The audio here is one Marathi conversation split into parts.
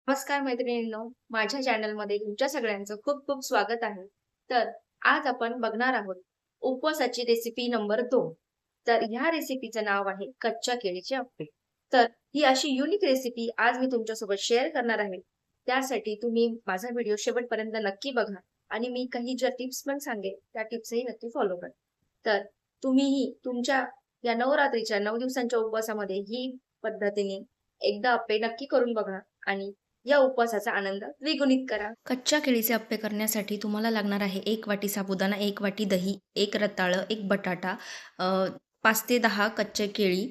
नमस्कार मैत्रिणींनो, माझ्या चॅनलमध्ये तुमच्या सगळ्यांचं खूप खूप स्वागत आहे. तर आज आपण बघणार आहोत उपवासाची रेसिपी नंबर 2. तर ह्या रेसिपीचं नाव आहे कच्च्या केळीचे अप्पे. तर ही अशी युनिक रेसिपी आज मी तुमच्यासोबत शेअर करणार आहे. त्यासाठी तुम्ही माझा व्हिडिओ शेवटपर्यंत नक्की बघा आणि मी काही ज्या टिप्स पण सांगेन त्या टिप्सही नक्की फॉलो करा. तर तुम्हीही तुमच्या या नवरात्रीच्या 9 दिवसांच्या उपवासामध्ये ही पद्धतीने एकदा अप्पे नक्की करून बघा आणि या उपवासाचा आनंद द्विगुणित करा. कच्च्या केळीचे अप्पे करण्यासाठी तुम्हाला लागणार आहे 1 वाटी साबुदाणा, 1 वाटी दही, 1 रताळं, 1 बटाटा, अ, 5 ते 10 कच्च्या केळी,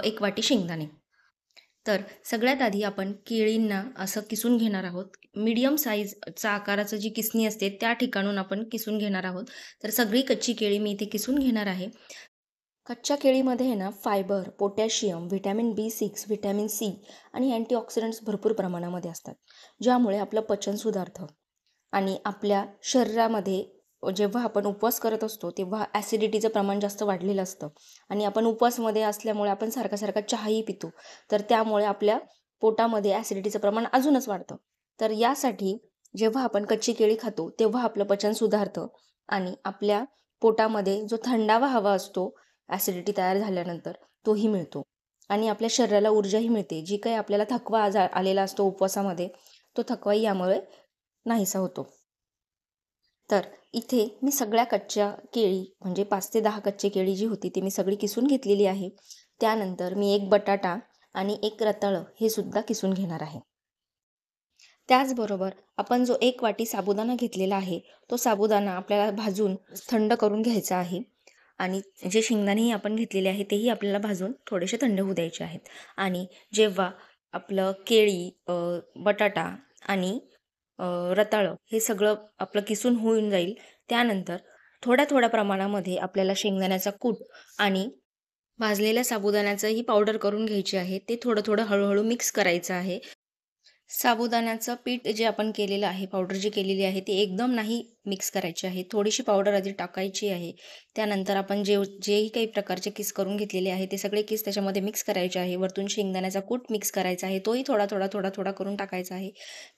1 वाटी शेंगदाणे. तर सगळ्यात आधी आपण केळींना असं किसून घेणार आहोत. मीडियम साईजचा आकाराचं जी किसणी असते त्या ठिकाणून आपण किसून घेणार आहोत. तर सगळी कच्ची केळी मी इथे किसून घेणार आहे. कच्च्या केळीमध्ये आहे ना fibre, potassium, vitamin B6, vitamin C आणि अँटीऑक्सिडंट्स भरपूर प्रमाणामध्ये असतात, ज्यामुळे आपलं पचन सुधारतं आणि आपल्या शरीरामध्ये जेव्हा आपण उपवास करत असतो तेव्हा ॲसिडिटीचं प्रमाण जास्त वाढलेलं असतं आणि आपण उपवासमध्ये असल्यामुळे आपण सारखा चहाही पितो, तर त्यामुळे आपल्या पोटामध्ये ॲसिडिटीचं प्रमाण अजूनच वाढतं. तर यासाठी जेव्हा आपण कच्ची केळी खातो तेव्हा आपलं पचन सुधारतं आणि आपल्या पोटामध्ये जो थंडावा हवा असतो ॲसिडिटी तयार झाल्यानंतर तोही मिळतो आणि आपल्या शरीराला ऊर्जाही मिळते. जी काही आपल्याला थकवा आलेला असतो उपवासामध्ये, तो थकवाही यामुळे नाहीसा होतो. तर इथे मी सगळ्या कच्च्या केळी म्हणजे 5 ते 10 कच्ची केळी जी होती ती मी सगळी किसून घेतलेली आहे. त्यानंतर मी 1 बटाटा आणि 1 रताळं हे सुद्धा किसून घेणार आहे. त्याचबरोबर आपण जो 1 वाटी साबुदाणा घेतलेला आहे, तो साबुदाणा आपल्याला भाजून थंड करून घ्यायचा आहे आणि जे शेंगदाणेही आपण घेतलेले आहे, तेही आपल्याला भाजून थोडेसे थंड होऊ द्यायचे आहेत. आणि जेव्हा आपलं केळी, बटाटा आणि रताळं हे सगळं आपलं किसून होऊन जाईल, त्यानंतर थोड्या प्रमाणामध्ये आपल्याला शेंगदाण्याचा कूट आणि भाजलेल्या साबुदाण्याचंही पावडर करून घ्यायची आहे. ते थोडं हळू मिक्स करायचं आहे. साबुदाण्याचं पीठ जे आपण केलेलं आहे, पावडर जी केलेली आहे, ती एकदम नाही मिक्स करायची आहे. थोडीशी पावडर आधी टाकायची आहे. त्यानंतर आपण जेही काही प्रकारचे किस करून घेतलेले आहे, ते सगळे किस त्याच्यामध्ये मिक्स करायचे आहे. वरतून शेंगदाण्याचा कूट मिक्स करायचा आहे. तोही थोडा करून टाकायचा आहे.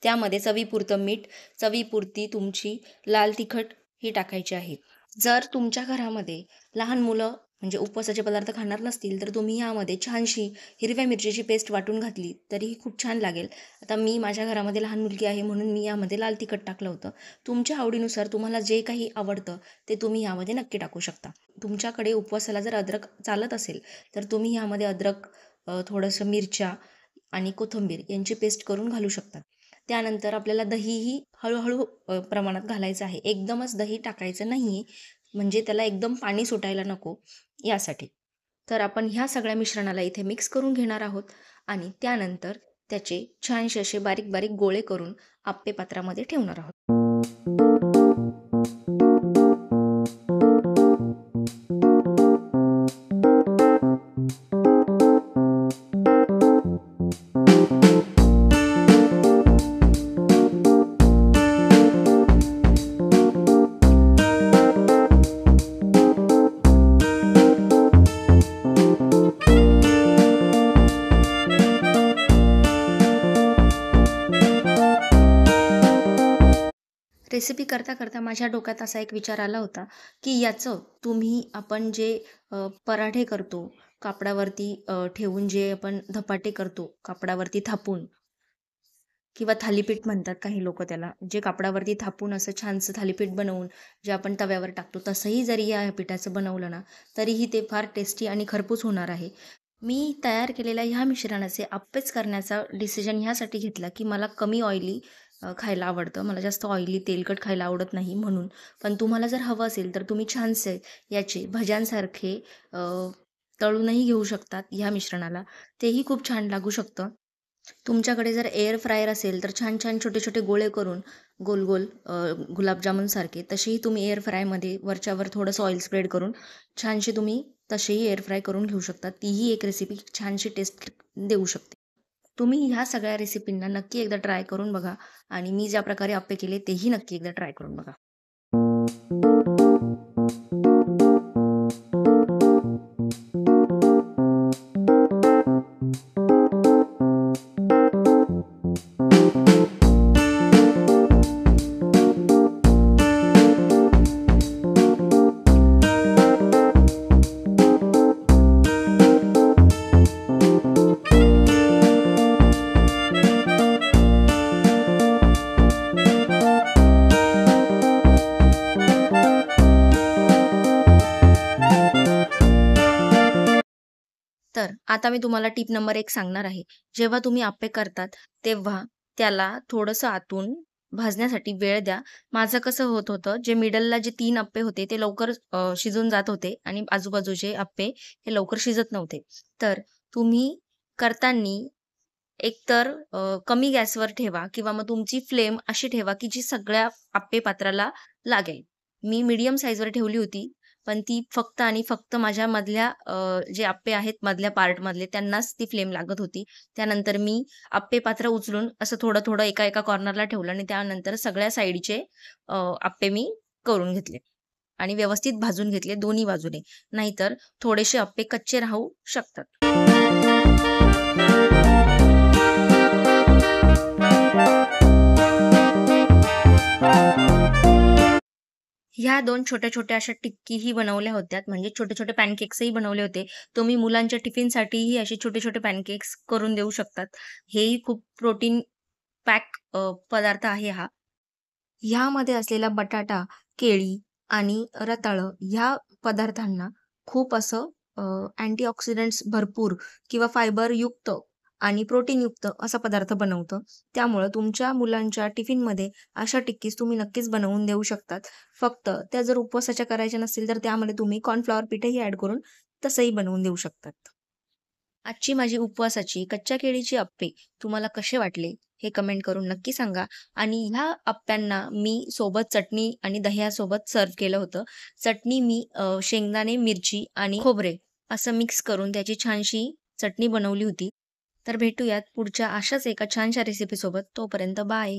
त्यामध्ये चवीपुरतं मीठ, चवीपुरती तुमची लाल तिखट ही टाकायची आहे. जर तुमच्या घरामध्ये लहान मुलं म्हणजे उपवासाचे पदार्थ खाणार नसतील, तर तुम्ही यामध्ये छानशी हिरव्या मिरचीची पेस्ट वाटून घातली, तरीही खूप छान लागेल. आता मी माझ्या घरामध्ये लहान मुलगी आहे म्हणून मी यामध्ये लाल तिखट टाकलं होतं. तुमच्या आवडीनुसार तुम्हाला जे काही आवडतं ते तुम्ही यामध्ये नक्की टाकू शकता. तुमच्याकडे उपवासाला जर अद्रक चालत असेल तर तुम्ही यामध्ये अद्रक, थोडंसं मिरच्या आणि कोथिंबीर यांची पेस्ट करून घालू शकता. त्यानंतर आपल्याला दहीही हळूहळू प्रमाणात घालायचं आहे. एकदमच दही टाकायचं नाही आहे, म्हणजे त्याला एकदम पाणी सुटायला नको यासाठी. तर आपण ह्या सगळ्या मिश्रणाला इथे मिक्स करून घेणार आहोत आणि त्यानंतर त्याचे छानसे असे बारीक गोळे करून आप्पे पात्रामध्ये ठेवणार आहोत. रेसिपी करता माझ्या डोक्यात असा एक विचार आला होता, की याचं आपण जे पराठे करतो, कापडावरती ठेवून जे आपण धपाटे करतो, कापडावरती थापून किंवा थालीपीठ म्हणतात काही लोकं त्याला. जे कापडावरती थापून असं छानसं थालीपीठ बनवून जे आपण तव्यावर टाकतो, तसंही जरी या पिठाचं बनवलं ना, तरीही ते फार टेस्टी आणि खरपूस होणार आहे. मी तयार केलेल्या ह्या मिश्रणाचे अप्पेच करण्याचा डिसिजन ह्यासाठी घेतला, की मला कमी ऑइली खायला आवडतं. मला जास्त ऑइली, तेलकट खायला आवडत नाही म्हणून. पण तुम्हाला जर हवं असेल तर तुम्ही छानसे याचे भज्यांसारखे अ, तळूनही घेऊ शकतात ह्या मिश्रणाला. तेही खूप छान लागू शकतं. तुमच्याकडे जर एअर फ्रायर असेल तर छान छोटे गोळे करून गोल गुलाबजामुनसारखे तसेही तुम्ही एअर फ्रायमध्ये वरच्यावर थोडंसं ऑइल स्प्रेड करून छानशी तुम्ही तसेही एअर फ्राय करून घेऊ शकता. तीही एक रेसिपी छानशी टेस्ट देऊ शकते. तुम्ही ह्या सगळ्या रेसिपींना नक्की एकदा ट्राय करून बघा आणि मी ज्या प्रकारे अप्पे केले तेही नक्की एकदा ट्राय करून बघा. आता मी तुम्हाला टिप नंबर 1 सांगणार आहे. जेव्हा तुम्ही अप्पे करतात, तेव्हा त्याला थोडंसं आतून भाजण्यासाठी वेळ द्या. माझं कसं होत होतं, जे मिडलला जे 3 अप्पे होते, ते लवकर शिजून जात होते आणि आजूबाजूचे अप्पे हे लवकर शिजत नव्हते. तर तुम्ही करतांनी एकतर कमी गॅसवर ठेवा किंवा मग तुमची फ्लेम अशी ठेवा, की जी सगळ्या अप्पे पात्राला लागेल. मी मीडियम साइजवर ठेवली होती, पण ती फक्त आणि फक्त माझ्या मधल्या जे अप्पे आहेत मधल्या पार्टमधले त्यांनाच ती फ्लेम लागत होती. त्यानंतर मी अप्पे पात्र उचलून असं थोडं-थोडं एका-एका कॉर्नरला ठेवलं आणि त्यानंतर सगळ्या साइडचे अप्पे मी करून घेतले आणि व्यवस्थित भाजून घेतले दोन्ही बाजूने. नाहीतर थोडेसे अप्पे कच्चे राहू शकतात. ह्या 2 छोट्या-छोट्या अशा टिक्कीही बनवल्या होत्या. म्हणजे छोटे-छोटे पॅनकेक्सही बनवले होते. तुम्ही मुलांच्या टिफिनसाठीही असे छोटे-छोटे पॅनकेक्स करून देऊ शकतात. हेही खूप प्रोटीन पॅक पदार्थ आहे हा. ह्यामध्ये असलेला बटाटा, केळी आणि रताळं ह्या पदार्थांना खूप असं अँटीऑक्सिडंट्स भरपूर किंवा फायबरयुक्त आणि प्रोटीनयुक्त असा पदार्थ बनवतं. त्यामुळं तुमच्या मुलांच्या टिफिनमध्ये अशा टिक्कीज तुम्ही नक्कीच बनवून देऊ शकतात. फक्त त्या जर उपवासाच्या करायच्या नसतील, तर त्यामध्ये तुम्ही कॉर्नफ्लॉवर पीठही ॲड करून तसंही बनवून देऊ शकतात. आजची माझी उपवासाची कच्च्या केळीची अप्पे तुम्हाला कसे वाटले हे कमेंट करून नक्की सांगा आणि ह्या अप्प्यांना मी सोबत चटणी आणि दह्यासोबत सर्व्ह केलं होतं. चटणी मी शेंगदाणे, मिरची आणि खोबरे असं मिक्स करून त्याची छानशी चटणी बनवली होती. तर भेटूयात पुढच्या अशाच एका छानशा रेसिपीसोबत. तोपर्यंत बाय.